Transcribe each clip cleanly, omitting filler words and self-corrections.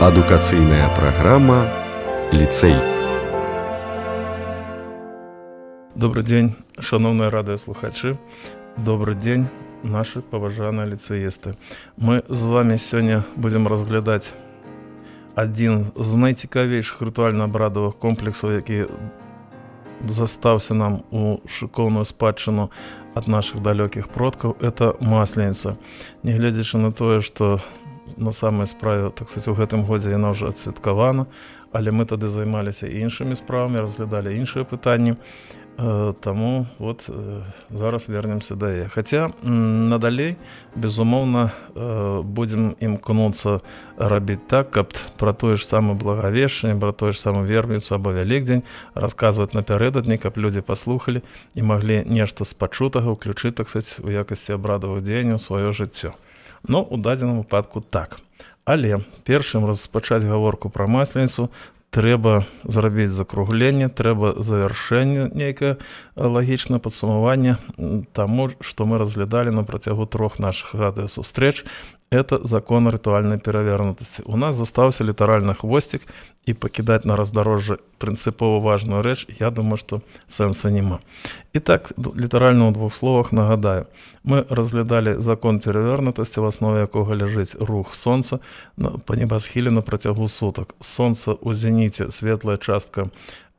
Адукацыйная праграма «Ліцэй». Добрый день, шановные радиослухачи. Добрый день, наши поважаныя ліцэісты. Мы з вами сёння будзем разглядаць адзін з найцікавейшых рытуальна-абрадавых комплексаў, які застаўся нам у шыкоўную спадчыну ад нашых далёкіх продкаў. Это Масленица. Нягледзячы на тое, што на самай справе, так сказать, у гэтым годзе яна ўжо адсвяткавана, але мы тады займаліся іншымі справамі, разглядалі іншыя пытанні. Таму вот зараз вернемся да яе. Хаця надалей, безумоўна, будзем імкнуцца рабіць так, каб пра тое ж самае Благавешчанне, пра тое ж самае Вербніцу або Вялікдзень расказваць напярэдадні, каб людзі паслухалі і маглі нешта з пачутага ўключыць, так сказать, у якасці абрадавых дзеянняў сваё жыццё. Ну, у дадзеным выпадку так. Але першым распачаць гаворку пра Масленіцу трэба зрабіць закругленне, трэба завяршэнне, нейкае лагічнае падсумаванне таму, што мы разглядалі на працягу 3 нашых радыёсустрэч. Это закон рытуальнай перавернутасці. У нас застаўся літаральны хвосцік, і пакідаць на раздарожжа прынцыпова важную рэч, я думаю, што сэнсу няма. І так, літаральна ў 2 словах нагадаю. Мы разглядалі закон перавернутасці, в аснове якога ляжыць рух сонца па небасхіле на працягу сутак. Сонца ў зеніце, светлая частка,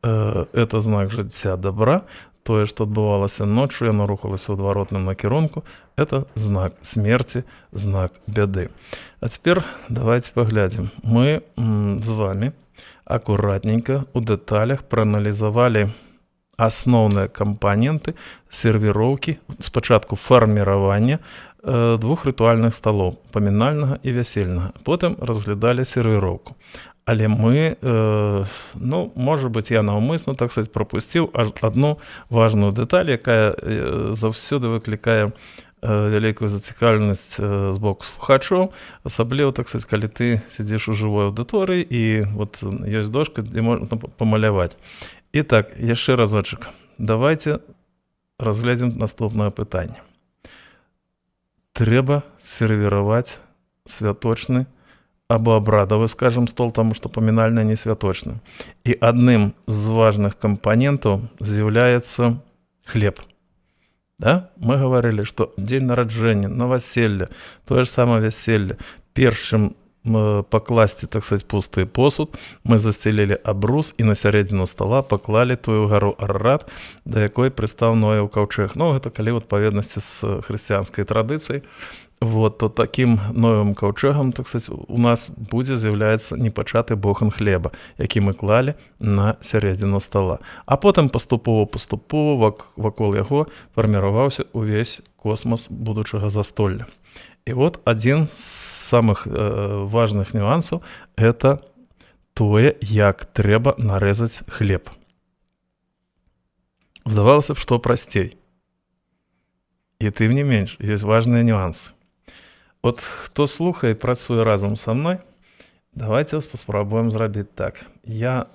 это знак жыцця, добра. Тое, што адбывалася ноччу, яно рухалася ў адваротным накірунку, это знак смерці, знак бяды. А цяпер давайте паглядзім. Мы з вами акуратненька у дэталях прааналізавалі асноўныя кампаненты сервіроўкі, спачатку фарміравання 2 рытуальных сталоў, памінальнага і вясельнага. Потым разглядалі сервіроўку. Але мы, можа быць, я наўмысна, так сказать, прапусціў адну важную дэталь, якая заўсёды выклікае вялікую зацікаўленасць з боку слухачоў, асабліва, так сказать, калі ты сядзіш у жывой аўдыторыі і вот ёсць дошка, дзе можна памаляваць. І так, яшчэ разочак, давайте разглядзім наступнае пытанне. Трэба сервіраваць святочны або абрадавы, скажем, стол, таму што памінальны не святочны. І адным з важных кампанентаў з'яўляецца хлеб. Да? Мы гаварылі, што дзень нараджэння, новаселле, тое ж самае вяселле, першым пакласці, так сказать, пусты посуд, мы засцелілі абрус і на сярэдзіну стола паклалі тую гару Арарат, да якой прыстаў Ноя ў каўчэг. Ну, гэта калі ў адпаведнасці з хрысціянскай традыцыяй, вот, то таким новым каўчэгам, так сказать, у нас будзе з'яўляецца непачаты бохан хлеба, які мы клалі на сярэдзіну стола. А потым паступова вакол яго фарміраваўся увесь космас будучага застолля. І вот адзін з самых важных нюансаў – это тое, як трэба нарэзаць хлеб. Здавалася б, што прасцей. І тым не менш, ёсць важныя нюансы. Вот хто слухае і працуе разам са мной, давайте паспрабуем зрабіць так. Я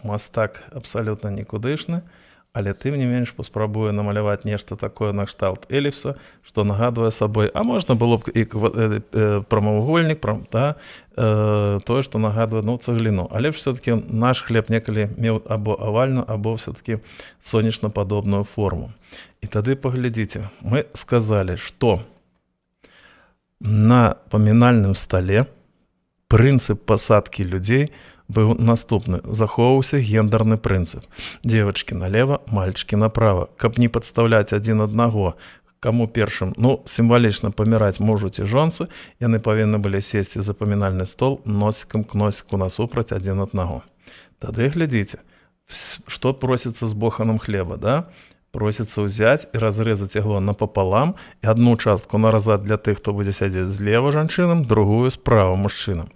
мастак абсалютна нікудышны, але тым не менш паспрабую намаляваць нешта такое на кшталт эліпса, што нагадвае сабой, а можна было б і прамавугольнік, тое, што нагадвае цагліну. Але все-таки наш хлеб некалі меў або авальную, або все-таки сонечна-падобную форму. І тады паглядзіце, мы сказалі, што на памінальным стале прынцып пасадкі людзей быў наступны. Захоўваўся гендерны прынцып. Девочкі налево, мальчыкі направо. Каб не падстаўляць адзін аднаго, каму першым, сімвалічна паміраць мужу ці жонцы, яны павінны былі сесці за памінальны стол носікам к носіку насупраць адзін аднаго. Тады глядзіце, што просіцца з боханом хлеба, да? Просіцца ўзяць і разрэзаць яго напапалам, і адну частку наразаць для тых, хто будзе сядзець злева жанчынам, другую справа мужчынам.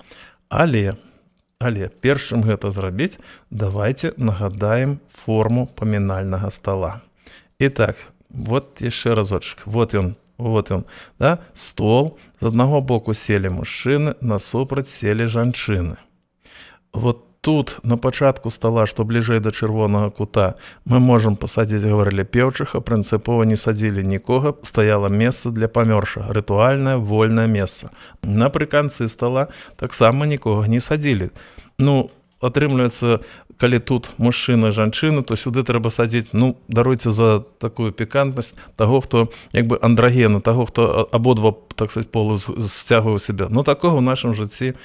Але перш чым гэта зрабіць, давайте нагадаем форму памінальнага стола. Итак, вот яшчэ разочак. Вот ён, да? Стол. З аднаго боку селі мужчыны, насупраць селі жанчыны. Вот тут на пачатку стола, што бліжэй да чырвонага кута, мы можам пасадзіць, гаварылі, пеўчых, а прынцыпова не садзілі нікога, стаяла месца для памёршага, рытуальнае вольнае месца. Напрыканцы стола таксама нікога не садзілі. Ну, атрымліваецца, калі тут мужчына, жанчына, то сюды трэба садзіць, ну, даруйце за такую пікантнасць, таго, хто, як бы, андрагена, таго, хто абодва, так сказать, полу сцягвае ў сябе. Ну, такога ў нашым жыцці,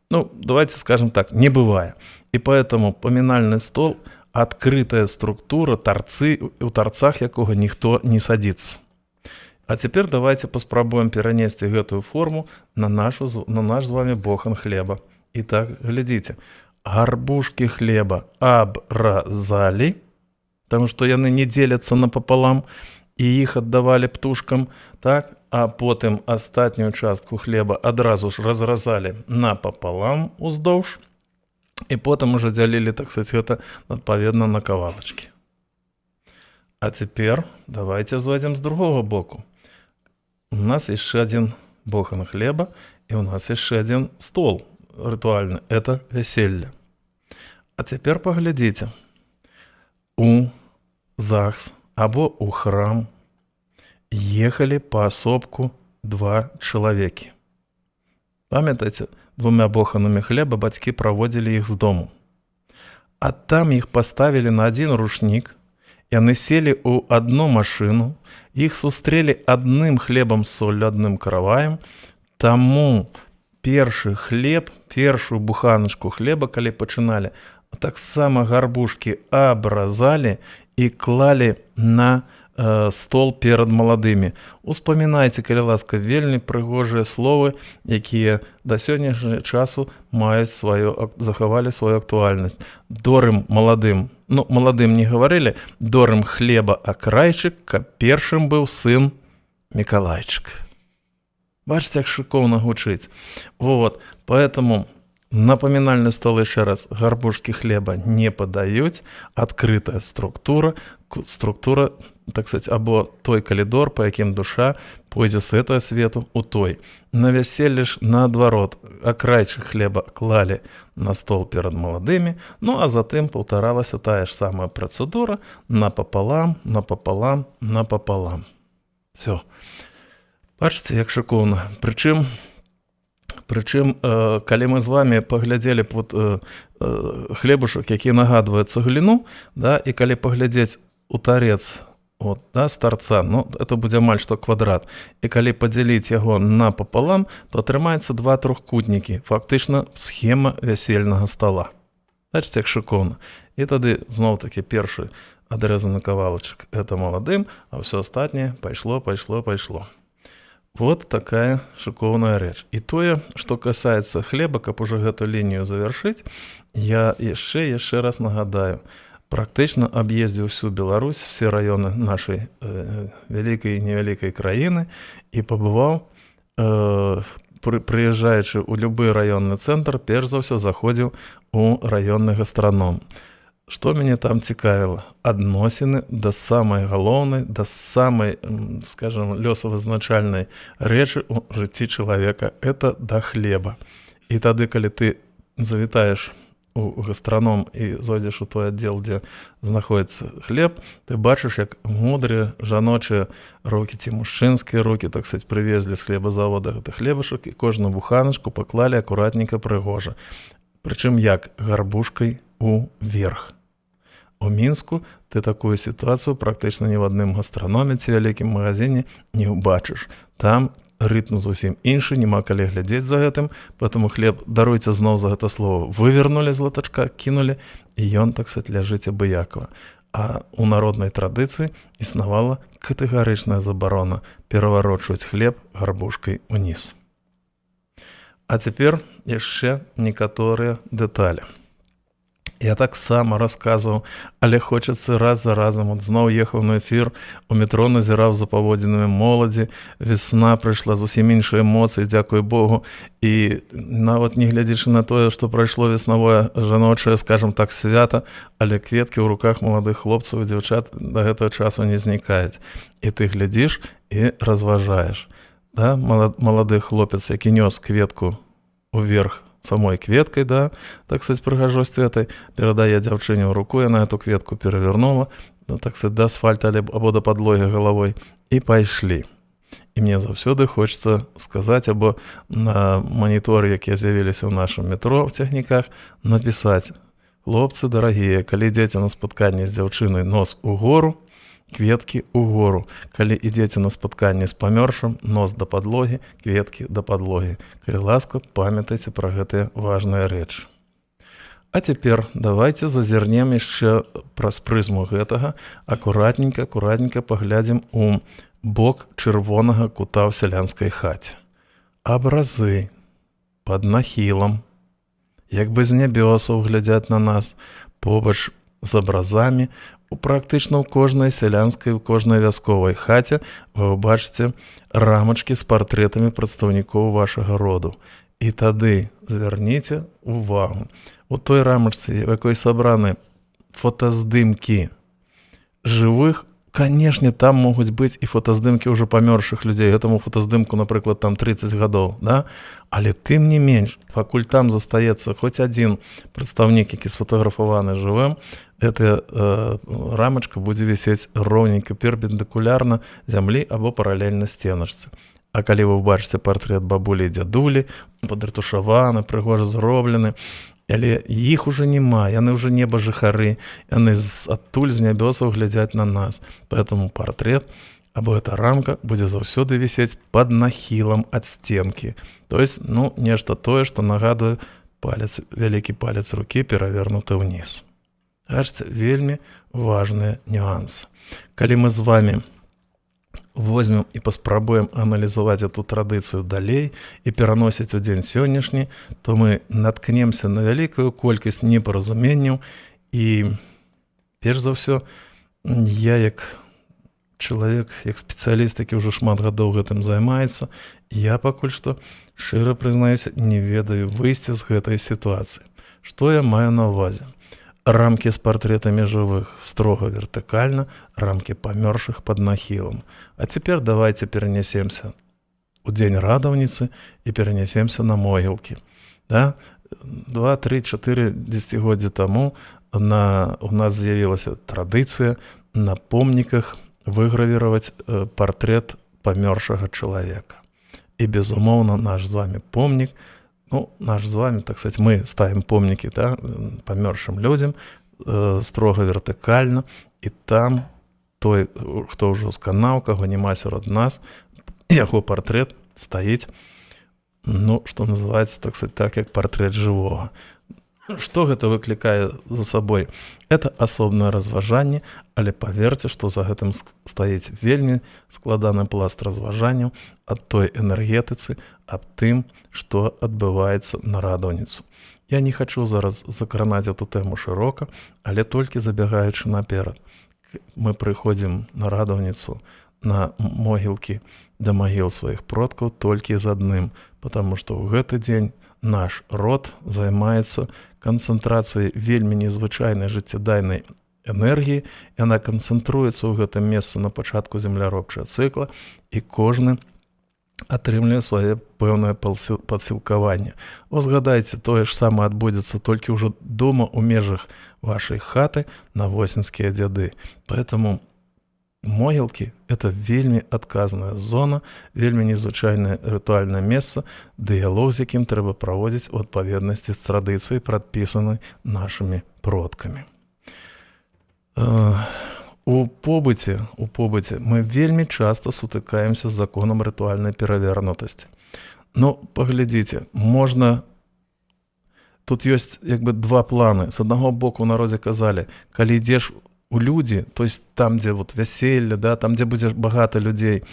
ну, давайте скажем так, не бывает. И поэтому поминальный стол – открытая структура, торцы, у торцах якога никто не садится. А теперь давайте поспробуем перенести эту форму на наш с вами бохан хлеба. Итак, глядите. Горбушки хлеба образали, потому что яны не делятся напополам, и их отдавали птушкам, так? А потым астатнюю частку хлеба адразу ж разразалі напополам уздоўж, і потым уже дзялілі, так сказать, гэта адпаведна на кавалачкі. А цяпер давайте зойдзем з другого боку. У нас яшчэ адзін бохан хлеба, і у нас яшчэ адзін стол рытуальны. Это вяселле. А цяпер паглядзіце. У ЗАГС або у храм ехали поособку два человеки. Памятаете, двумя боханами хлеба бацькі проводили их с дому. А там их поставили на один рушник, яны сели у одну машину, их сустрели одним хлебом с солью, одним караваем, тому першы хлеб, першую буханочку хлеба, калі пачыналі, таксама гарбушки абразали и клали на стол перад маладымі. Успамінайце, калі ласка, вельмі прыгожыя словы, якія да сённяшняга часу захавалі сваю актуальнасць. Дорым маладым, ну, маладым не гаварылі, дорым хлеба акрайчык, каб першым быў сын Мікалайчык. Бачите, як шыкоўна гучыць. Вот, поэтому напоминальный стол еще раз. Горбушки хлеба не подают. Открытая структура, так сказать, або той калідор, по яким душа пойдзе с этого свету у той. На вяселле ж наадварот, акрайчык хлеба клали на стол перед маладымі, ну а затым паўтаралася тая ж самая працэдура напополам, напополам, напополам. Все. Бачыце, як шыкоўна. Прычым, калі мы з вами паглядзелі б хлебушак, які нагадвае цегліну, да, і калі паглядзець у тарец, вот, да, з тарца, ну, это будзе амаль што квадрат, і калі падзяліць яго напополам, то атрымаецца два трохкутнікі, фактычна схема вясельнага стола. Бачыце, як шыкоўна. І тады зноў-такі першы адрэзаны кавалачак – это маладым, а ўсё астатняе пайшло. Вот такая шыкоўная рэч. І тое, што касаецца хлеба, каб ужо гэту лінію завяршыць, я яшчэ раз нагадаю. Практычна аб'ездзіў всю Беларусь, все раёны нашай вялікай і невялікай краіны і пабываў, прыязджаючы ў любы раённы цэнтр, перш за ўсё заходзіў у раённы гастраном. Што мяне там цікавіла? Адносіны да самай галоўнай, да самай, скажем, лёсавызначальнай рэчы ў жыцці чалавека – это да хлеба. І тады, калі ты завітаеш у гастраном і зойдзеш у той аддзел, дзе знаходзіцца хлеб, ты бачыш, як мудрыя жаночыя рукі ці мужчынскія рукі, так сказать, прывезлі з хлебазавода гэты хлебушак і кожную буханачку паклалі акуратненька прыгожа. Прычым як? Гарбушкай уверх. У Мінску ты такую сітуацыю практычна ні в адным гастраноме ці вялікім магазине не ўбачыш. Там рытм зусім іншы, няма калі глядзець за гэтым, потому хлеб, даруйце зноў за гэта слово, вывернули з латачка, кінулі, і ён, так сказать, ляжыць абыякова. А у народнай традыцыі існавала катэгарычная забарона пераварочваць хлеб гарбушкай уніз. А цяпер яшчэ некаторыя дэталі. Я таксама расказваў, але хочацца раз за разам. От зноў ехаў на эфір, у метро назіраў за паводзінамі моладзі, весна прыйшла, зусім іншыя эмоцыі, дзякуй Богу. І нават не глядзячы на тое, што прайшло веснавое жаночае, скажем так, свята, але кветкі ў руках маладых хлопцаў і дзяўчат да гэтага часу не знікаюць. І ты глядзіш і разважаеш. Да? Малады хлопец, які нёс кветку уверх самой кветкой, да, так сказать, прыгажости этой, перадае дзяўчыне ў руку, яна эту кветку перавернула, так сказать, да асфальта або да падлогі галавой, і пайшлі. І мне заўсёды хочется сказаць, або на маніторы, якія з'явіліся ў нашым метро в цягніках, напісаць: хлопцы дарагія, калі ідзеце на спатканне з дзяўчынай, нос угору, кветкі угору. Калі ідзеце на спатканне з памёршым, нос да падлогі, кветкі да падлогі. Калі ласка, памятайце пра гэтыя важныя рэчы. А цяпер давайте зазірнем яшчэ праз прызму гэтага, акуратненька паглядзім у бок чырвонага кута ў сялянскай хаце. Абразы пад нахілам, як бы з нябёсаў глядзяць на нас. Побач з абразамі практычна ў кожнай сялянскай, у кожнай вясковай хаце вы ўбачыце рамачкі з партрэтамі прадстаўнікоў вашага роду. І тады звярніце увагу. У той рамачцы, у якой сабраны фотаздымкі жывых, канешне, там могуць быць і фотаздымкі ўжо памёршых людзей. Гэтаму фотаздымку, напрыклад, там 30 гадоў, да? Але тым не менш, пакуль там застаецца хоць адзін прадстаўнік, які сфотаграфаваны жывым, эта рамачка будзе вісець роўненька, перпендыкулярна зямлі або паралельна сценачцы. А калі вы ўбачыце партрэт бабулі і дзядулі, падратушаваны, прыгожа зроблены, але іх уже няма, яны ўжо неба жыхары, яны адтуль з нябёсаў глядзяць на нас. Поэтому партрэт або эта рамка будзе заўсёды вісець пад нахілам ад сценкі. То есть, нешта тое, што нагадуе палец, вялікі палец рукі перавернуты ўніз. Бачыце, вельмі важныя нюансы. Калі мы з вами возьмем і паспрабуем аналізаваць эту традыцыю далей і пераносіць у дзень сённяшні, то мы наткнемся на вялікую колькасць непаразуменняў. І перш за ўсё, я як чалавек, як спецыяліст, які ўжо шмат гадоў гэтым займаецца, я пакуль што, шчыра прызнаюся, не ведаю выйсця з гэтай сітуацыі. Што я маю на ўвазе? Рамкі з партрэтамі жывых строга вертыкальна, рамкі памёршых пад нахілам. А цяпер давайте перенесемся у дзень радаўніцы і перенесемся на могілкі. Да? 2, 3, 4 дзесяцігоддзі таму у нас з'явілася традыцыя на помніках выгравіраваць партрэт памёршага чалавека. І, безумоўна, наш з вами помнік, наш з вами, так сказать, мы ставим помнікі, да, памёршым людзям, строга вертыкальна, і там той, хто ўжо сканаў, каго няма сярод нас, яго партрэт стаіць, што называецца, так сказать, так, як партрэт жывога. Што гэта выклікае за сабой? Это асобнае разважанне, але паверце, што за гэтым стаіць вельмі складаны пласт разважанняў аб той энергетыцы, аб тым, што адбываецца на радаўніцу. Я не хачу зараз закранаць эту тэму шырока, але толькі забягаючы наперад. Мы прыходзім на радаўніцу, на могілкі, да магіл сваіх продкаў толькі з адным, потому што ў гэты дзень наш род займаецца канцэнтрацыяй вельмі незвычайнай жыццядайнай энергіі. Яна канцэнтруецца ў гэтым месцы на пачатку земляробчага цыкла, і кожны атрымлівае свае пэўнае падсілкаванне. Згадайце, тое ж самае адбудзецца толькі ўжо дома ў межах вашай хаты на восеньскія дзяды. Поэтому могілкі – это вельмі адказная зона, вельмі незвычайнае рытуальнае месца, дыялог з якім трэба праводзіць у адпаведнасці з традыцыяй, прадпісанай нашымі продкамі. У побыце мы вельмі часта сутыкаемся з законам рытуальнай перавернутасці. Паглядзіце, можна... Тут ёсць два планы. З аднаго боку ў народзе казалі, калі ідзеш у людзі, то есть там, дзе вяселле, да, там, дзе будзе багата людзей,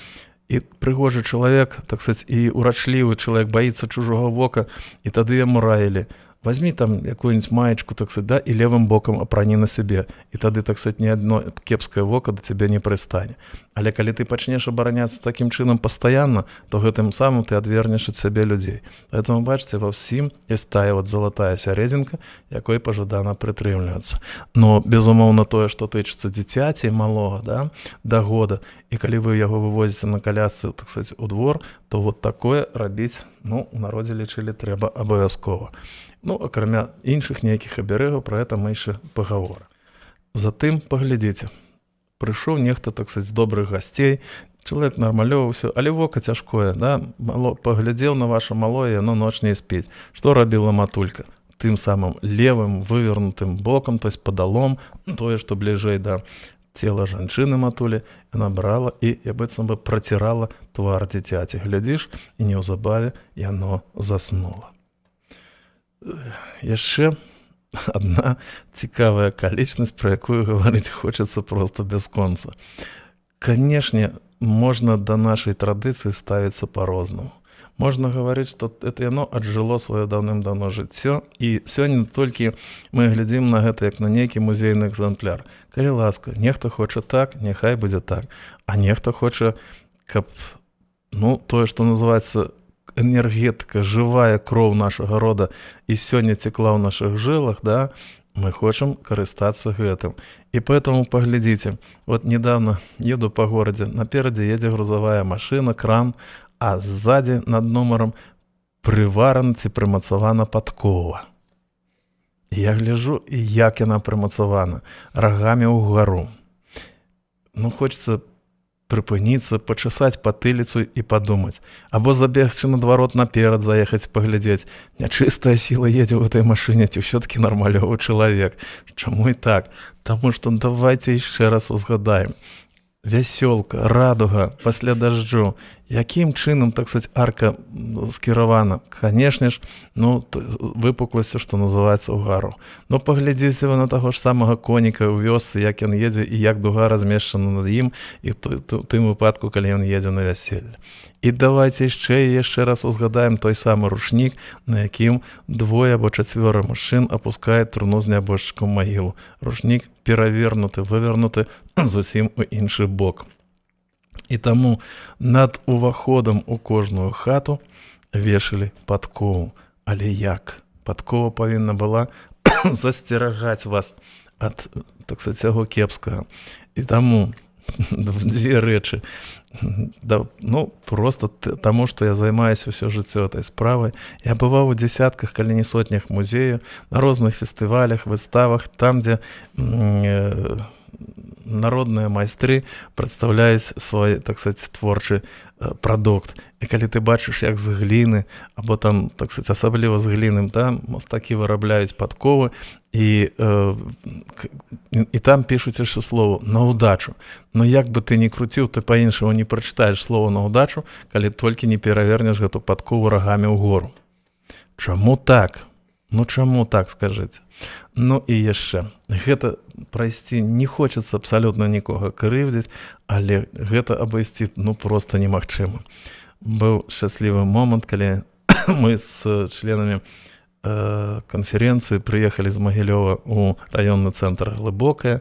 і прыгожы чалавек, так сказать, і урачлівы чалавек баіцца чужога вока, і тады яму раілі: возьми там якую-нибудь маечку, так сказать, да, і левым бокам апрані на сябе, і тады, так сказать, ні адно кепскае вока да цябе не прыстане. Але калі ты пачнеш абараняцца такім чынам пастаянна, то гэтым самым ты адвернеш ад сябе людзей. Поэтому, бачыце, ва ўсім ёсць тая залатая сярэдзінка, якой пажадана прытрымлівацца. Но, безумоўна, тое, што тычыцца дзіцяці малога, да, да года, і калі вы яго вывозіце на калясцы, так сказать, у двор, то вот такое рабіць ну, у народзе лічылі трэба абавязкова. Ну, акрамя іншых нейкіх абярэгаў, пра гэта мы яшчэ пагаворым. Затым паглядзіце, прыйшоў нехта, так сказаць, з добрых гасцей, чалавек нармалёва ўсё, але вока цяжкое, да? Паглядзеў на ваша малое, яно ноч не спіць. Што рабіла матулька? Тым самым левым вывернутым бокам, то есть падалом, тое, што бліжэй да цела жанчыны матулі, яна брала і, я быццам бы, працірала твар дзіцяці. Глядзіш, і неўзабаве яно заснула. Яшчэ адна цікавая акалічнасць, пра якую гаварыць хочацца проста бясконца. Канешне, можна да нашай традыцыі ставіцца па-рознаму. Можна гаварыць, што это яно аджыло сваё даўным-даўно жыццё, і сёння толькі мы глядзім на гэта як на нейкі музейны экземпляр. Калі ласка, нехта хоча так, няхай будзе так, а нехта хоча, каб, ну, тое, што называецца энергетыка, жывая кроў нашага рода і сёння цекла ў нашых жылах, да, мы хочам карыстацца гэтым. І поэтому паглядзіце, вот недавно еду па горадзе, наперадзе едзе грузавая машына, кран, а ззаді над нумарам прыварана ці прымацавана падкова. Я гляджу, і як яна прымацавана, рагамі ўгару. Ну, хочется прыпыніцца, пачасаць патыліцу і падумаць. Або забегчы надварот наперад, заехаць паглядзець. Нячыстая сіла едзе ў гэтай машыне, ці ўсё-такі нармалёвы чалавек. Чаму і так? Таму што давайце яшчэ раз узгадаем. Вясёлка, радуга, пасля дажджу. Якім чынам, так сказаць, арка скіравана? Канешне ж, ну, выпукласцю, што называецца, ўгару. Ну, паглядзіце вы на таго ж самага коніка ў вёсцы, як ён едзе і як дуга размешчана над ім, і тым выпадку, калі ён едзе на вяселле. І давайце яшчэ раз узгадаем той самы рушнік, на якім 2 або 4 мужчын апускаюць труну з нябожчыкам магілу. Рушнік перавернуты, вывернуты зусім у іншы бок. І таму над уваходам у кожную хату вешалі падкову. Але як? Падкова павінна была засцерагаць вас ад, так сказаць, яго кепскага. І таму дзве рэчы. Ну, просто таму, што я займаюся ўсё жыццё этой справай. Я бываў у дзесятках, калі не сотнях музеяў, на розных фестывалях, выставах, там, дзе народныя майстры прадстаўляюць свой, так сказаць, творчы прадукт. І калі ты бачыш, як з гліны, або там, так сказаць, асабліва з гліны, там мастакі вырабляюць падковы, і там пішуць яшчэ слово «на ўдачу». Но як бы ты ні круціў, ты па-іншаму не прачытаеш слово «на ўдачу», калі толькі не перавернеш гэту падкову рагамі ўгору. Чаму так? Ну, чаму так, скажыце? Ну і яшчэ. Гэта прайсці не хочацца абсалютна нікога крыўдзіць, але гэта абысці, ну, проста немагчыма. Быў шчаслівы момант, калі мы з членамі канферэнцыі прыехалі з Магілёва ў раённы цэнтр Глыбокае,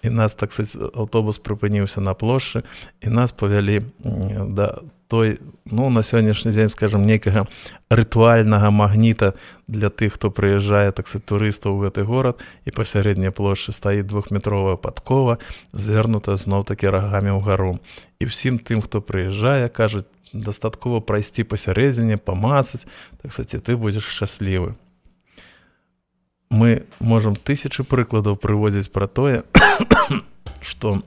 і нас, так сказаць, аўтобус прыпыніўся на плошчы, і нас павялі да той, ну, на сённяшні дзень, скажем, нейкага рытуальнага магніта для тых, хто прыязджае, так сказаць, турыстаў у гэты горад, і пасярэдняй плошчы стаіць 2-метровая падкова, звернутая зноў-такі рагамі ўгару. І ўсім тым, хто прыязджае, кажуць, дастаткова прайсці пасярэдзіне, памацаць, так сказаць, і ты будзеш шчаслівы. Мы можам тысячы прыкладаў прыводзіць пра тое, што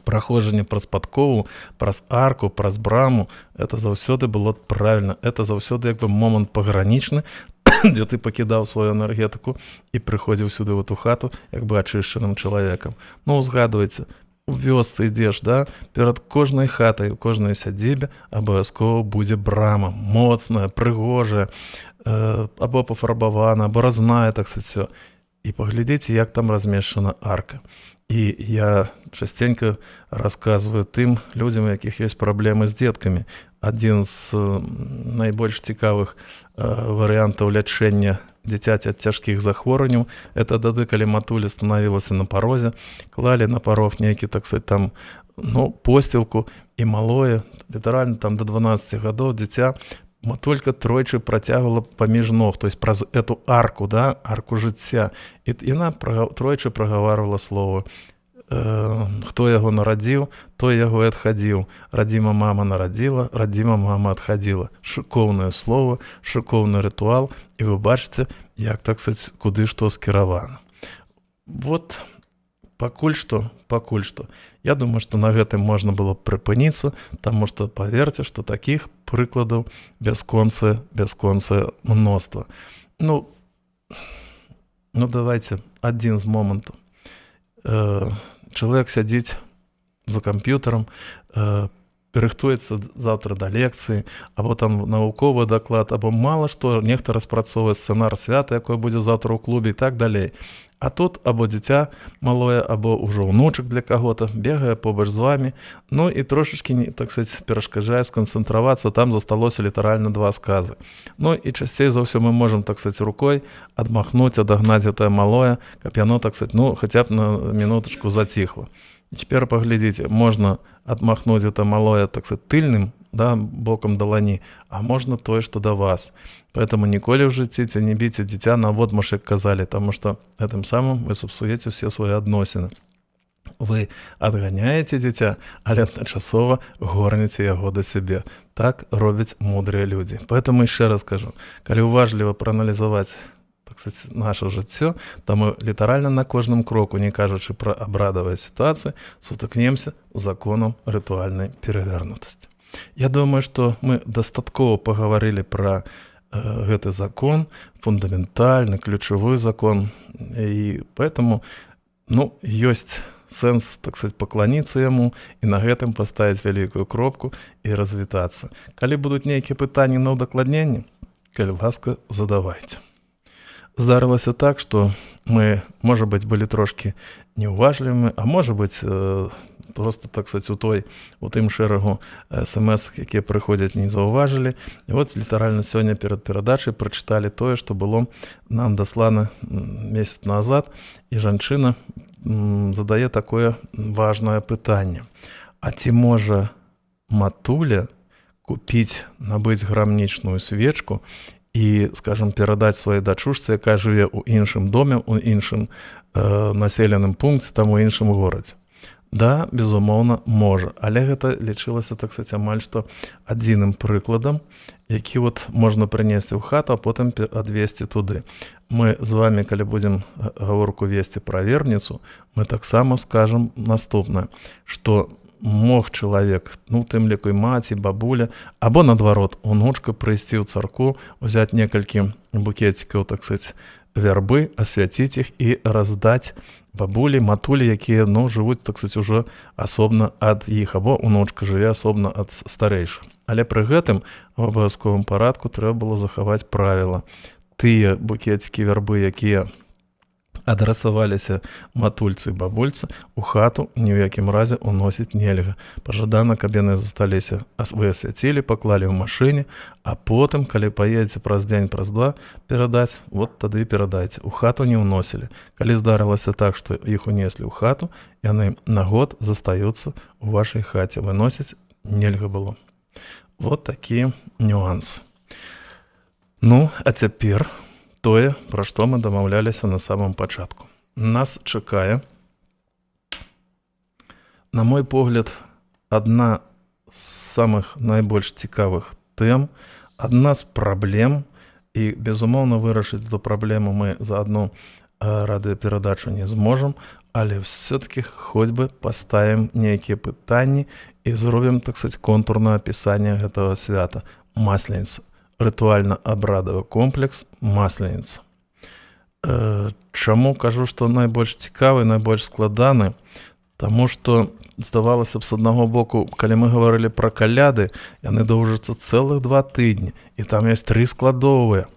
праходжанне праз падкову, праз арку, праз браму, это заўсёды было правільна. Это заўсёды як бы момант пагранічны, дзе ты пакідаў сваю энергетыку і прыходзіў сюды ў эту хату як бы ачышчаным чалавекам. Ну, узгадвайце, у вёсцы ідзеш, да, перад кожнай хатай, у кожнай сядзібе абавязкова будзе брама, моцная, прыгожая, або пафарбавана, або разная, так сказаць. І паглядзіце, як там размешчана арка. І я частенька расказваю тым людзям, у якіх ёсць праблемы з дзеткамі. Адзін з найбольш цікавых варыянтаў лячэння дзіцяці ад цяжкіх захворванняў – это тады, калі матуля станавілася на парозе, клалі на парог нейкі, так сказаць, там, ну, посцілку, і малое, літаральна там до 12 гадоў дзіця матулька тройчы працягвала паміж ног, то есть праз эту арку, да, арку жыцця. І яна тройчы прагаварвала слово хто яго нарадзіў, той яго і адхадзіў. Радзіма мама нарадзіла, радзіма мама адхадзіла. Шыкоўнае слово, шыкоўны рытуал, і вы бачыце, як, так сказаць, куды што скіравана. Вот пакуль што. Я думаю, што на гэтым можна было б прыпыніцца, таму што, паверце, што такіх прыкладаў бясконцае мноства. Ну, давайте адзін з момантаў. Чалавек сядзіць за камп'ютарам, рыхтуецца заўтра да лекцыі, або там навуковы даклад, або мала што, нехта распрацоўвае сцэнар свята, якое будзе заўтра ў клубе і так далей. А тут або дзіця малое, або ўжо ўнучак для каго-то бегае побач з вамі, ну і трошачкі, так сказаць, перашкаджае сканцэнтравацца, там засталося літаральна 2 сказы. Ну і часцей за ўсё мы можам, так сказаць, рукой адмахнуць, адагнаць гэтае малое, каб яно, так сказаць, ну, хаця б на мінутачку заціхла. І цяпер паглядзіце, можна адмахнуць гэта малое, так сказаць, тыльным, да, бокам далані, а можна тое, што да вас. Поэтому ніколі ў жыцці не біце дзіця наводмаш, як казалі, таму што гэтым самым вы сапсуеце ўсе свае адносіны. Вы адганяеце дзіця, але адначасова горняце яго да сябе. Так робяць мудрыя людзі. Поэтому яшчэ раз кажу, калі уважліва прааналізаваць, так сказать, наше жыццё, то мы літаральна на кожным кроку, не кажучы пра абрадавыя сітуацыі, сутыкнемся з законам рытуальнай перавернутасці. Я думаю, што мы дастаткова пагаварылі пра гэты закон, фундаментальны, ключавы закон, і поэтому, ну, ёсць сэнс, так сказать, пакланіцца яму і на гэтым паставіць вялікую кропку і развітацца. Калі будуць нейкія пытанні на ўдакладненне, калі ласка, задавайце. Здарылася так, што мы, можа быць, былі трошкі неуважлівымі, а можа быць, просто, так сказать, у тым шэрагу смс, якія прыходзяць, не заўважылі. І вот літаральна сёння перад перадачай прачыталі тое, што было нам даслана месяц назад, і жанчына задае такое важнае пытанне. А ці можа матуля купіць, набыць грамнічную свечку і, скажем, перадаць сваёй дачушцы, якая жыве ў іншым доме, у іншым населеным пункце, там у іншым горадзе? Да, безумоўна, можа. Але гэта лічылася, так сказаць, амаль што адзіным прыкладам, які вот можна прынесці ў хату, а потым адвесці туды. Мы з вами, калі будзем гаворку весці пра верніцу, мы таксама скажам наступнае, што мог чалавек, ну, тым ліку і маці, бабуля, або, наадварот, унучка прыйсці ў царкву, узяць некалькі букетикаў, так сказаць, вярбы, асвяціць іх і раздаць бабулі, матулі, якія, ну, жывуць, так сказаць, ужо асобна ад іх, або унучка жыве асобна ад старэйшых. Але пры гэтым в абавязковым парадку трэба было захаваць правіла. Тыя букетики вярбы, якія адрасаваліся матульцы і бабульцы, у хату ні ў якім разе уносіць нельга. Пажадана, каб яны засталіся, вы асвяцілі, паклалі ў машыне, а потым, калі паедзеце праз дзень, праз 2 перадаць, вот тады і перадайце. У хату не ўносілі. Калі здарылася так, што іх унеслі ў хату, яны на год застаюцца ў вашай хаце. Выносіць нельга было. Вот такі нюанс. Ну, а цяпер тое, пра што мы дамаўляліся на самым пачатку. Нас чакае, на мой погляд, адна з самых найбольш цікавых тэм, адна з праблем, і, безумоўна, вырашыць эту праблему мы за одну радыёперадачу не зможам, але все-таки хоць бы паставім нейкія пытанні і зробім, так сказать, контурнае апісанне гэтага свята. Масленіца. Рытуальна-абрадавы комплекс Масленіца. Чаму кажу, што найбольш цікавы, найбольш складаны? Таму што, здавалася б, з аднаго боку, калі мы гаварылі пра каляды, яны доўжацца цэлых 2 тыдні, і там ёсць 3 складовыя.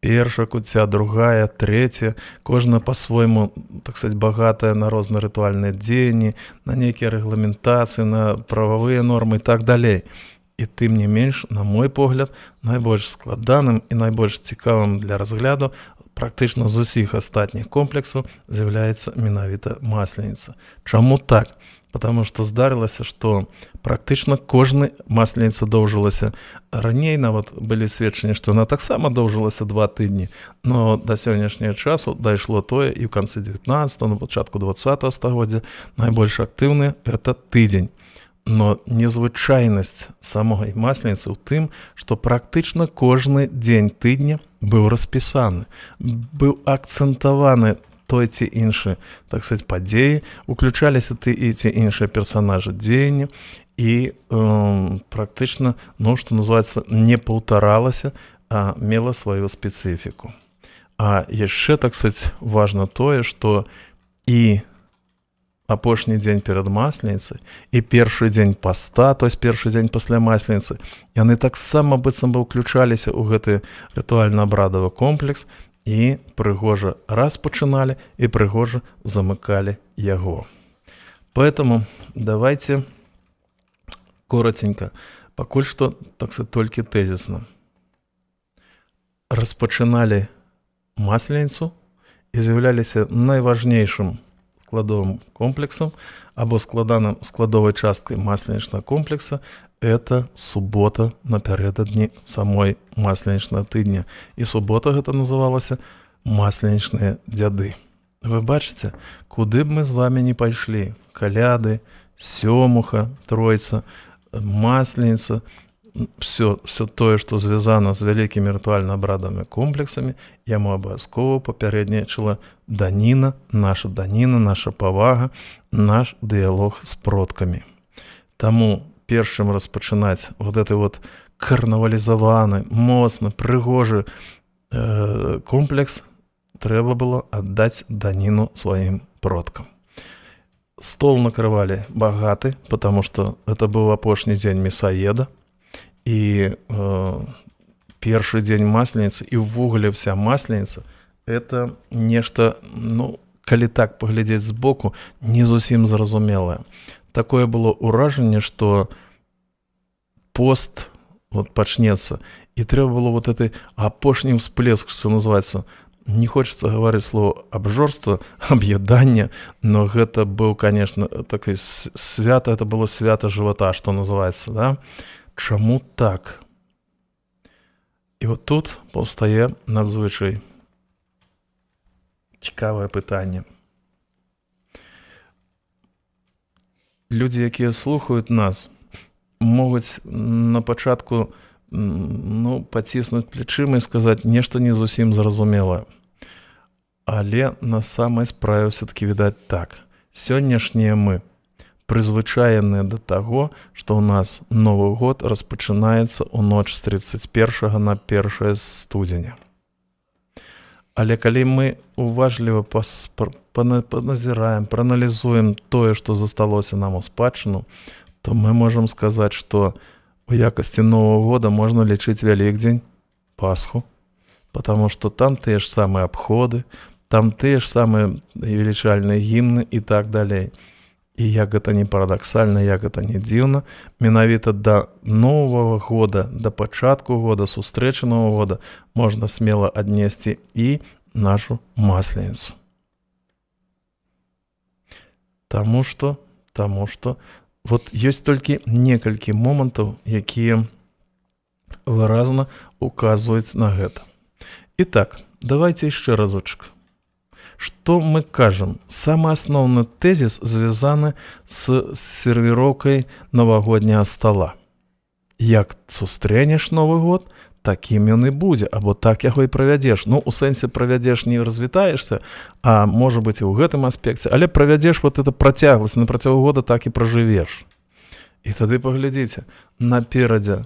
Першая куця, другая, трэця, кожна па-свойму, так сказать, багатая на розныя рытуальныя дзеянні, на нейкія рэгламентацыі, на прававыя нормы і так далей. І тым не менш, на мой погляд, найбольш складаным і найбольш цікавым для разгляду практычна з усіх астатніх комплексаў з'яўляецца менавіта Масленіца. Чаму так? потому што здарылася, што практычна кожны масленіца доўжылася. Раней нават былі сведчанні, што яна таксама доўжылася 2 тыдні, но да сённяшняга часу дайшло тое і ў канцы 19-го, на пачатку 20-го стагоддзя найбольш актыўны гэта тыдзень. Но незвычайнасць самой масленіцы ў тым, што практычна кожны дзень тыдня быў распісаны, быў акцэнтаваны той ці іншы, так сказать, падзеі, уключаліся ты і ці іншыя персанажы дзеяння, і практычна, ну, што называецца, не паўтаралася, а мела сваю спецыфіку. А яшчэ, так сказать, важна тое, што і апошні дзень перад масленіцай і першы дзень паста, то есть першы дзень пасля масленіцы, яны таксама быццам бы ўключаліся ў гэты рытуальна-абрадавы комплекс і прыгожа распачыналі і прыгожа замыкалі яго. Поэтому давайте коротенько, пакуль што, так сказать, толькі тэзісна. Распачыналі масленіцу і з'яўляліся найважнейшым складовым комплексам або складовай часткай масленічнага комплекса это субота напярэдадні самой масленічнага тыдня. І субота гэта называлася масленічныя дзяды. Вы бачыце, куды б мы з вами не пайшлі, каляды, сёмуха, тройца, масленіца, все тое, што звязана з вялікімі рытуальна-абрадавымі комплексамі, яму абавязкова папярэднічала даніна, наша павага, наш дыялог з продкамі. Таму першым распачынаць вот гэты вот карнавалізаваны, моцны, прыгожы комплекс трэба было аддаць даніну сваім продкам. Стол накрывалі багаты, потому што это быў апошні дзень мясаеда, і першы дзень масленіцы і ўвогуле вся масленіца это нешта, ну, калі так паглядзець збоку, не зусім зразумелае. Такое было ўражанне, што пост вот пачнецца, і трэба было вот этой апошні ўсплеск, што называецца, не хочется говорить слово абжорство, объедание, но гэта быў, конечно, такое свято, это было свято живота, что называется, да? Чаму так? І от тут паўстае надзвычай цікавае пытанне. Людзі, якія слухаюць нас, могуць на пачатку паціснуць плечыма і сказаць нешта не зусім зразумелае. Але на самай справе ўсё-таки відаць так. Сённяшнія мы прызвычаеныя да таго, што ў нас Новы год распачынаецца ў ноч з 31 на 1 студзеня. Але калі мы уважліва паназіраем, прааналізуем тое, што засталося нам у спадчыну, то мы можам сказаць, што у якасці Нового года можна лічыць Вялікдзень, Пасху, потому што там тыя ж самыя абходы, там тыя ж самыя велічальныя гімны і так далей. І як гэта не парадаксальна, як гэта не дзіўна, менавіта да Нового года, да пачатку года, сустрэчы Нового года можна смела аднесці і нашу масленіцу. Таму што вот ёсць толькі некалькі момантаў, якія выразна указваюць на гэта. Итак, давайте яшчэ разочек. Што мы кажам? Самы асноўны тэзіс звязаны з сервіроўкай навагодняга стола. Як сустрэнеш Новы год, такім ён і будзе, або так яго і правядзеш. Ну, у сэнсе правядзеш не развітаешся, а можа быць і ў гэтым аспекце, але правядзеш вот это працягласць, на працягу года так і пражывеш. І тады паглядзіце, наперадзе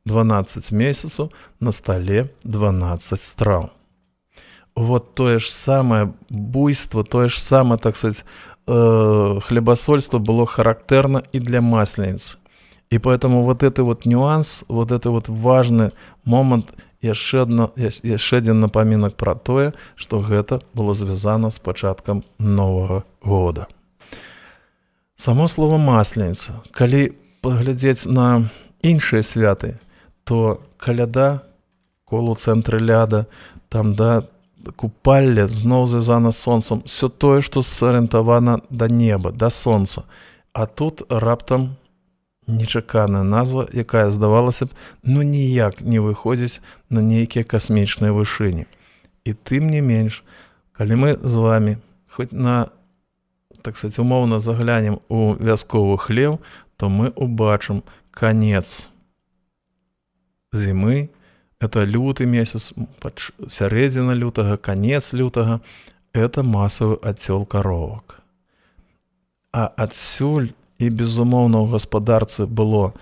12 месяцаў, на столе 12 страў. Вот тое ж самае буйство, тое ж самае, так сказать, хлебосольство было характерно и для масленицы. И поэтому вот этот вот нюанс, вот это вот важный момент, яшчэ один напоминок про тое, что гэта было звязано с пачаткам Нового года. Само слово масленица, калі паглядзець на іншыя святы, то каляда, колу цэнтры ляда, там, да, купалле, зноў звязана з сонцам, все тое, што сарыентавана да неба, да сонца. А тут раптам нечаканая назва, якая, здавалася б, ніяк не выходзіць на нейкія касмічныя вышыні. І тым не менш, калі мы з вами хоць на, так сказать, умоўна заглянем у вясковы хлеў, то мы убачым канец зімы, это люты месяц, сярэдзіна лютага, канец лютага, это масавы адцёл каровак. А адсюль і, безумоўна, у гаспадарцы было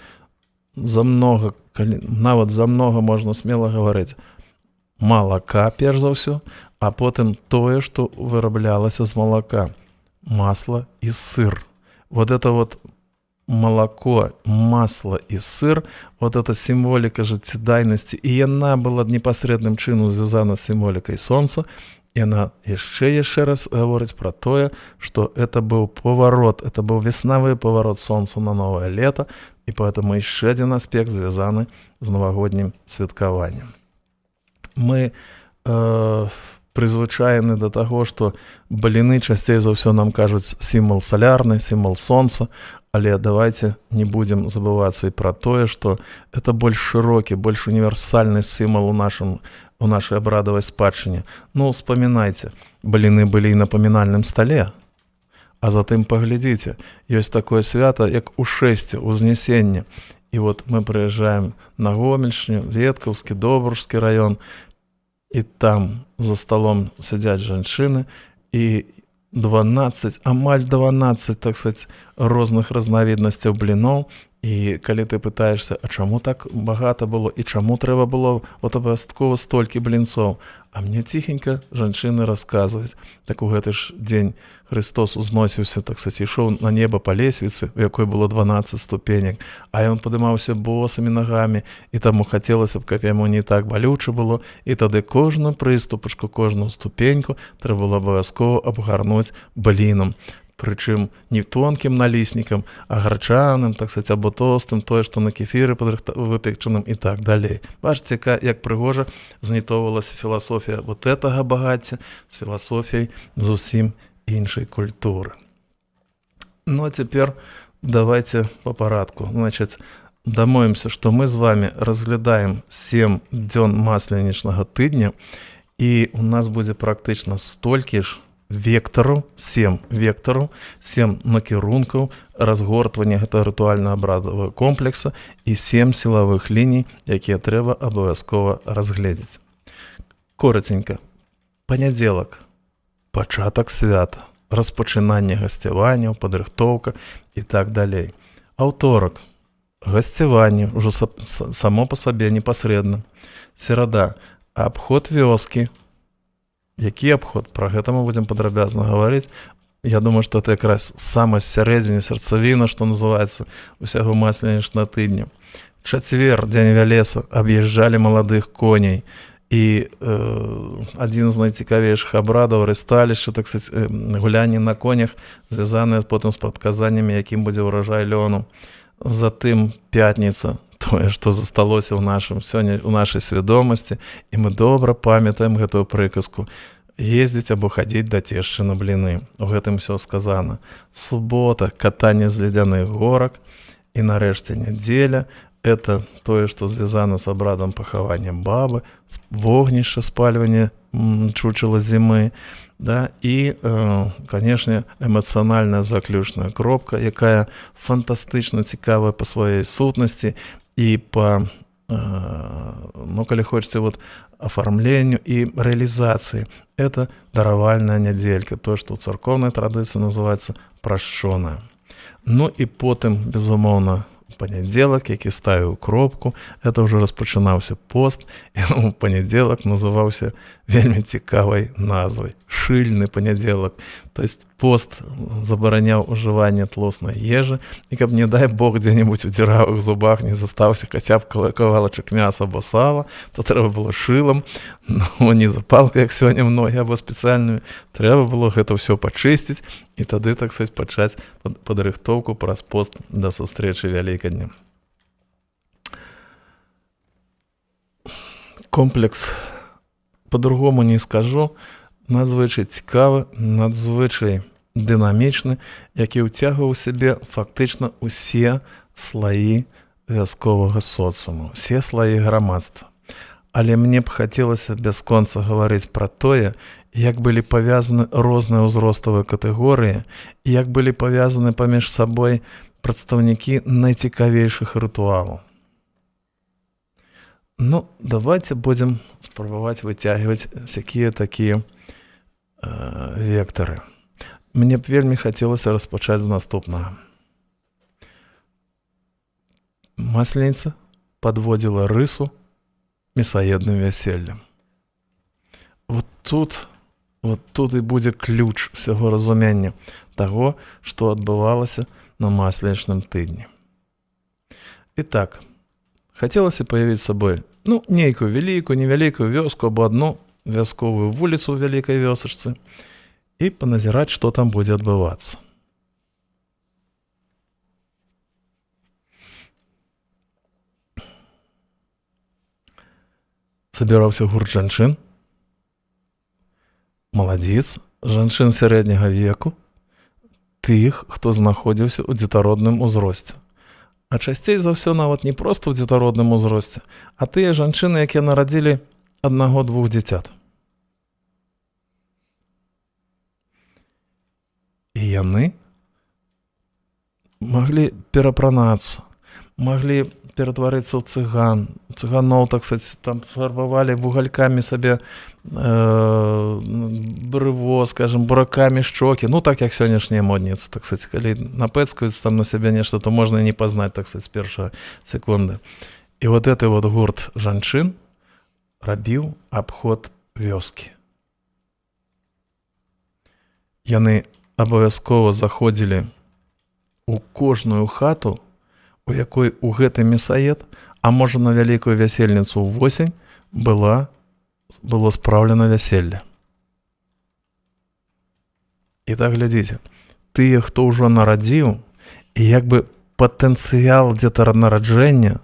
замнога, нават замнога, можна смела гаварыць, малака, перш за ўсё, а потым тое, што выраблялася з малака, масла і сыр. Вот это вот молоко, масло и сыр, вот эта символика жыццядайнасці, і яна была непасрэдным чынам звязана з сімволікай сонца, і яна яшчэ раз гаворыць пра тое, што это быў паварот, это быў веснавы паварот сонца на новае лета, і поэтому яшчэ адзін аспект звязаны з навагоднім святкаваннем. Мы прызвычаены да таго, што бліны часцей за ўсё нам кажуць сімвал салярны, сімвал сонца, але давайте не будем забывацца і пра тое, што это больш шырокі, больш універсальны сімвал у нашай абрадавай спадчыне. Ну, вспоминайте, бліны былі і на памінальным стале, а затым паглядзіце, ёсць такое свята, як ушэсце, узнесенне. І вот мы прыязджаем на Гомельшчыну, Веткаўскі, Добружскі раён, і там за столом сядзяць жанчыны, і 12, амаль 12, так сказать, розных разнавіднасцяў бліноў. І калі ты пытаешься, а чаму так багата было, і чаму трэба было вот абавязкова столькі блінцоў? А мне ціхенька жанчыны расказваюць. Так у гэты ж дзень Христос узносіўся, так сказать, ішоў на неба па лесвіцы, у якой было 12 ступенек, а ён падымаўся босымі нагамі, і таму хацелася б, каб яму не так балюча было, і тады кожную прыступачку, кожную ступеньку трэба было абавязкова абгарнуць блінам. Прычым не тонкім наліснікам, а гарчаным, так сказать, або тоўстым, тое, што на кефіры выпечаным і так далей. Бачыце, як прыгожа знітоўвалася філасофія вот гэтага багацця з філасофіяй зусім іншай культуры. Ну, а цяпер давайте по парадку. Значит, дамовімся, што мы з вами разглядаем 7 дзён масленічнага тыдня, і у нас будзе практычна столькі ж вектараў, 7 вектараў, 7 накірункаў разгортвання гэтага рытуальна-абрадавага комплекса і 7 сілавых ліній, якія трэба абавязкова разгледзець. Кораценька. Панядзелак. Пачатак свята. Распачынанне гасцяванняў, падрыхтоўка і так далей. Аўторак. Гасцяванне, ўжо само па сабе непасрэдна. Серада. Абход вёскі. Які абход? Пра гэта мы будзем падрабязна гаварыць. Я думаю, што это якраз самая сярэдзіне сэрцавіна, што называецца усяго масленічнага тыдня. Чацвер, дзень вялеса, аб'язджалі маладых коней. І адзін з найцікавейшых абрадаў рэсталішча, так сказать, гулянні на конях, звязаныя потым з прадказаннямі, якім будзе ўраджай лёну. Затым пятніца, тое, што засталося сёння ў нашай свядомасці, і мы добра памятаем гэтую прыказку. Ездзіць або хадзіць да цешчы на бліны. У гэтым усё сказана. Субота, катанне з ледзяных горак, і нарэшце нядзеля. Это тое, што звязана з абрадам пахавання бабы, вогнішча, спальвання чучела зімы, да? І, канешне, эмацыянальная заключная кропка, якая фантастычна цікавая па сваёй сутнасці і па, ну, калі хочаце, вот, афармленню і рэалізацыі. Это даравальная нядзелька, тое, што ў царкоўнай традыцыі называецца прашчоная. Ну і потым, безумоўна, панядзелак, які ставіў кропку, это ўжо распачынаўся пост, і панядзелак называўся вельмі цікавай назвай. Шыльны панядзелак. То есть пост забараняў ужыванне тлоснай ежы, і каб, не дай Бог, дзе-небудзь у дзіравых зубах не застаўся хаця б кавалачак мяса або сала, то трэба было шылам, ну, не запалкай, як сёння многія, або спецыяльнымі. Трэба было гэта ўсё пачысціць, і тады, так сказать, пачаць падрыхтоўку праз пост да сустрэчы Вялікадня. Комплекс, по-другому не скажу, надзвычай цікавы, надзвычай дынамічны, які ўцягваў у сябе фактычна ўсе слаі вясковага соцыуму, усе слаі грамадства. Але мне б хацелася бясконца гаварыць пра тое, як былі павязаны розныя ўзроставыя катэгорыі і як былі павязаны паміж сабой прадстаўнікі найцікавейшых рытуалаў. Ну, давайте будзем спрабаваць выцягваць всякія такія вектары. Мне б вельмі хацелася распачаць з наступнага. Масленіца падводзіла рысу мясаедным вяселлем. Вот тут і будзе ключ всяго разумення таго, што адбывалася на масленічным тыдні. Итак, хацелася паявіць сабой, нейкую вялікую, невялікую вёску або адну вясковую вуліцу ў вялікай вёсачцы і паназіраць, што там будзе адбывацца. Сабіраўся гурт жанчын, маладзіц, жанчын сярэдняга веку, тых, хто знаходзіўся ў дзетародным узросце. А часцей за ўсё нават не проста ў дзетародным узросце, а тыя жанчыны, якія нарадзілі 1-2 дзіцят. І яны маглі перапранацца, маглі ператварыцца ў цыганоў, так сказать, там фарбавалі вугалькамі сабе брыво, скажем, буракамі шчокі, так як сённяшнія модніцы, так сказать, калі напэцкаюць там на сябе нешта, то можна і не пазнаць, так сказать, з першай секунды. І вот гэты вот гурт жанчын рабіў абход вёскі. Яны абавязкова заходзілі у кожную хату, у якой у гэты мясаед, а можа на вялікую вясельніцу ўвосень было спраўлена вяселле. І так глядзіце, тыя, хто ўжо нарадзіў, і як бы патэнцыял дзетанараджэння,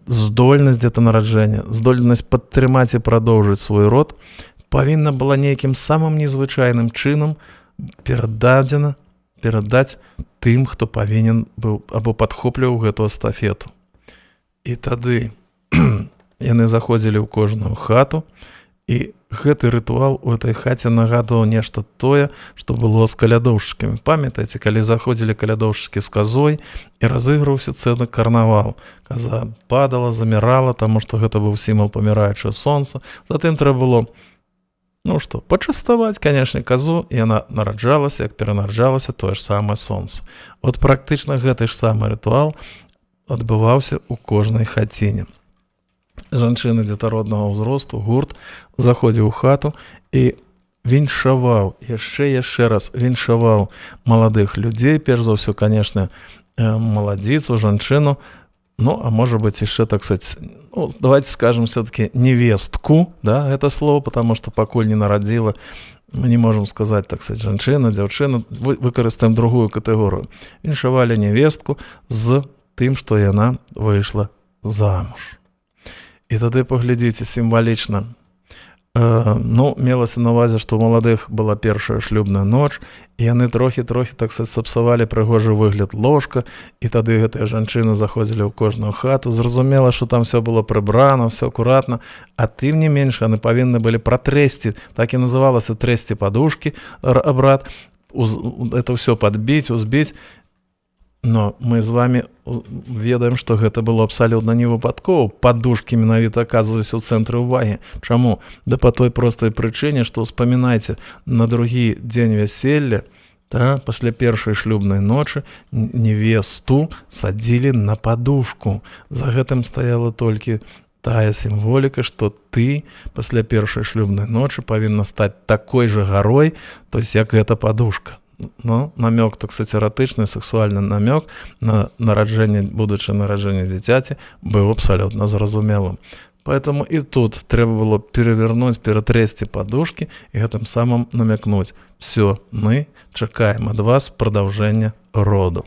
здольнасць дзетанараджэння, здольнасць падтрымаць і прадоўжыць свой род, павінна была нейкім самым незвычайным чынам перадаць тым, хто павінен быў або падхопліваў гэту эстафету. І тады яны заходзілі ў кожную хату, і гэты рытуал у этой хаце нагадваў нешта тое, што было з калядоўшчыкамі. Памятаеце, калі заходзілі калядоўшчыкі з казой, і разыграўся цэлы карнавал. Каза падала, замірала, таму што гэта быў сімвал паміраючае сонца. Затым трэба было пачаставаць, канешне, казу, і яна нараджалася, як перанараджалася тое ж самае сонца. От практычна гэты ж самы рытуал адбываўся ў кожнай хаціне. Жанчыны дзетароднага ўзросту, гурт, заходзіў у хату і віншаваў, яшчэ раз віншаваў маладых людзей, перш за ўсё, канешне, маладзіцу, жанчыну, а может быть еще, так сказать, давайте скажем все-таки невестку, это слово, потому что пакуль не нарадзіла, мы не можем сказать, так сказать, жанчына, дзяўчына, выкарыстаем другую катэгорыю. Віншавалі невестку з тым, што яна выйшла замуж. І тады паглядзіце сімвалічна. Мелася на ўвазе, што ў маладых была першая шлюбная ноч, і яны трохі, так сказать, сапсавалі прыгожы выгляд ложка, і тады гэтыя жанчыны заходзілі ў кожную хату. Зразумела, што там все было прыбрана, все акуратна, а тым не менш, яны павінны былі пратрэсці, так і называлася трэсці падушкі, абрад, это все падбіць, узбіць. Но мы з вами ведаем, што гэта было абсалютна невыпадкова. Падушкі менавіта аказваліся ў цэнтры ўвагі. Чаму? Да па той простай прычыне, што ўспамінайце, на другі дзень вяселля, пасля першай шлюбнай ночы, невесту садзілі на падушку. За гэтым стаяла толькі тая сімволіка, што ты пасля першай шлюбнай ночы павінна стаць такой жа гарой, то есть як гэта падушка. Намёк, так сказать, эратычны, сексуальны намёк на будучае нараджэнне дзіцяці быў абсалютна зразумелым. Поэтому і тут трэба было перавернуць, ператрэсці падушкі і гэтым самым намякнуць: все, мы чакаем ад вас прадаўжэння роду.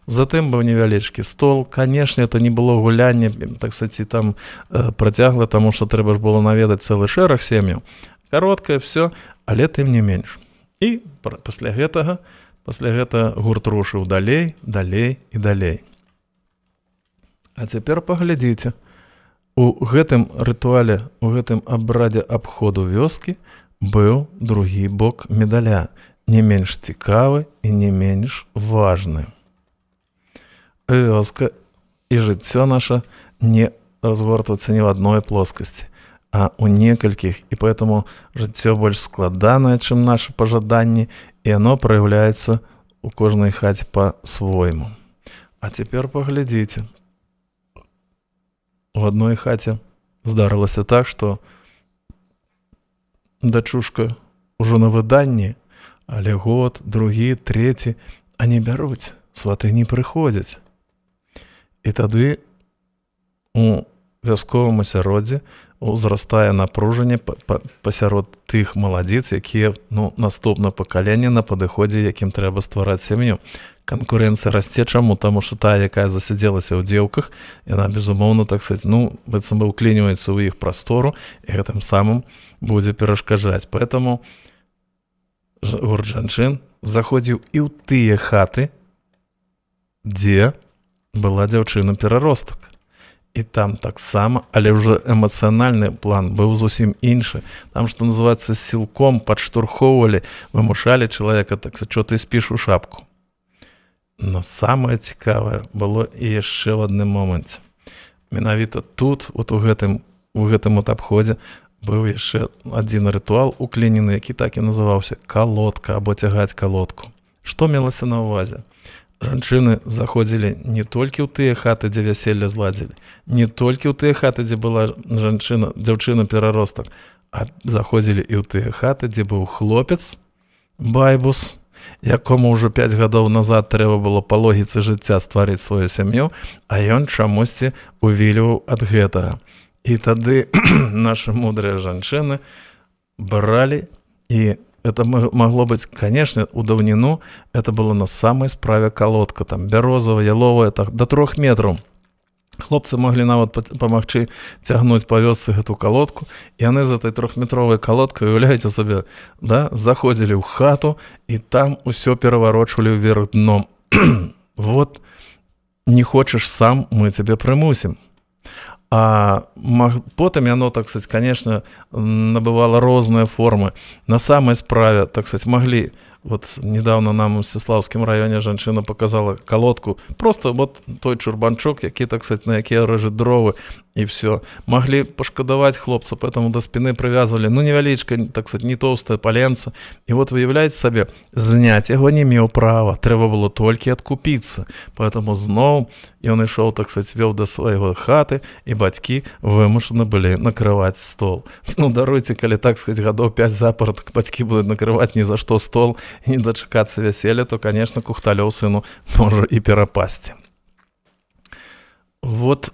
Затым быў невялічкі стол. Канешне, это не было гулянне, так сказать, там працягла, таму што трэба ж было наведаць цэлы шэраг сем'яў. Кароткае все, але тым не менш. І пасля гэтага гурт рушыў далей і далей. А цяпер паглядзіце, у гэтым рытуале, у гэтым абрадзе абходу вёскі быў другі бок медаля, не менш цікавы і не менш важны. Вёска і жыццё наша не разгортваецца не в адной плоскасці, а ў некалькіх, і поэтому жыццё больш складанае, чым нашы пажаданні, і оно проявляецца у кожнай хаце па-свойму. А цяпер паглядзіце. У адной хаце здарылася так, што дачушка ўжо на выданні, але год, другі, трэці, а не бяруць, сваты не прыходзяць. І тады у вясковым асяроддзі узрастае напружанне пасярод тых маладзіц, якія наступнае пакаленне на падыходзе, якім трэба ствараць сям'ю. Канкурэнцыя расце. Чаму? Таму што тая, якая засядзелася ў дзеўках, яна, безумоўна, так сказаць, быццам бы ўклініваецца ў іх прастору і гэтым самым будзе перашкаджаць. Поэтому гурт жанчын заходзіў і ў тыя хаты, дзе была дзяўчына-пераростак. І там таксама, але ўжо эмацыянальны план быў зусім іншы. Там, што называецца, сілком падштурхоўвалі, вымушалі чалавека, так сказаць, што ты спіш у шапку. Но самае цікавае было і яшчэ ў адным моманце. Менавіта тут, у гэтым абходзе, быў яшчэ адзін рытуал уклінены, які так і называўся калодка або цягаць калодку. Што мелася на ўвазе? Жанчыны заходзілі не толькі ў тыя хаты, дзе вяселле зладзілі, не толькі ў тыя хаты, дзе была дзяўчына-пераростак, а заходзілі і ў тыя хаты, дзе быў хлопец, байбус, якому ўжо 5 гадоў назад трэба было па логіцы жыцця стварыць сваю сям'ю, а ён чамусьці увільваў ад гэтага. І тады нашы мудрыя жанчыны бралі, і это могло быть, конечно, у даўніну, это было на самой справе колодка, там бярозовая, яловая, так, до 3 метров. Хлопцы могли нават памагчы цягнуць па вёсцы гэту колодку, і яны з этой 3-метровай колодкой, уявляеце сабе, да, заходзілі ў хату, і там усё пераварочвалі вверх дном. Вот, не хочаш сам, мы цябе прымусім. А потым яно, так сказать, конечно, набывало розныя формы. На самой справе, так сказать, могли, вот недавно нам в Сеславскім раёне жанчына показала колодку, просто вот той чурбанчок, які, так сказать, на які рэжаць дровы, і все. Могли пашкадаваць хлопца, поэтому до спины привязывали, невялічка, так сказать, не тоўстае паленца. І вот выявляеце сабе, зняць яго не меў права, трэба было толькі адкупіцца. Поэтому зноў ён ішоў, так сказать, вёў да свайго хаты, і бацькі вымушаны былі накрываць стол. Даруйце, калі, так сказать, гадоў 5 запар, бацькі будуць накрываць ні за што стол і не дачакацца вяселля, то, конечно, Кухталёў сыну можа і перапасці. Вот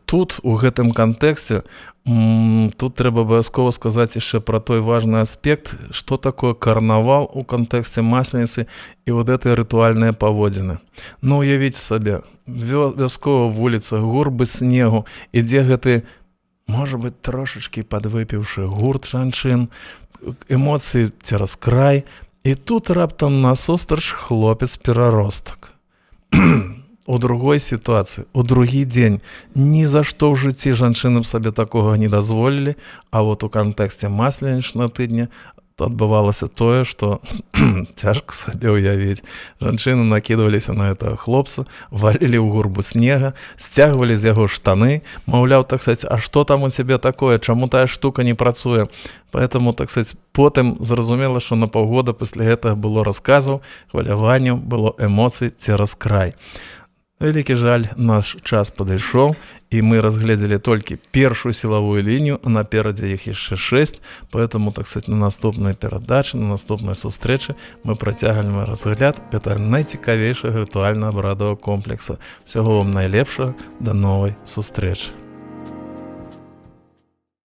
тут, у гэтым кантэксце, тут трэба абавязкова сказаць яшчэ пра той важны аспект, што такое карнавал у кантэксце Масленицы і вот гэтыя рытуальныя паводзіны. Уявіце сабе, вяскова вуліца, гурбы снегу, ідзе гэты, можа быць, трошачкі падвыпіўшы гурт жанчын, эмоцыі цераз край, і тут раптам насустрач хлопец-пераростак. У другой ситуации, у другі дзень, ні за што ў жыцці жанчыны б сабе такога не дазволілі, а вот у кантэксце Масленічнага тыдня адбывалася тое, што цяжка сабе ўявіць. Жанчыны накідваліся на этого хлопца, валілі ў гурбу снега, сцягвалі з яго штаны, маўляў, так сказать, а што там у цябе такое, чаму тая штука не працуе? Поэтому, так сказать, потым зразумела, што на паўгода пасля гэтага было расказаў, хваляванняў, было эмоцый цераз край. Вялікі жаль, наш час падышоў, і мы разгледзелі толькі першую сілавую лінію, а наперадзе іх яшчэ 6, поэтому, так сказать, на наступнай перадачы, на наступнай сустрэчы мы працягнем разгляд гэта найцікавейшага рытуальна-абрадавага комплекса. Всяго вам найлепшага, да новай сустрэчы.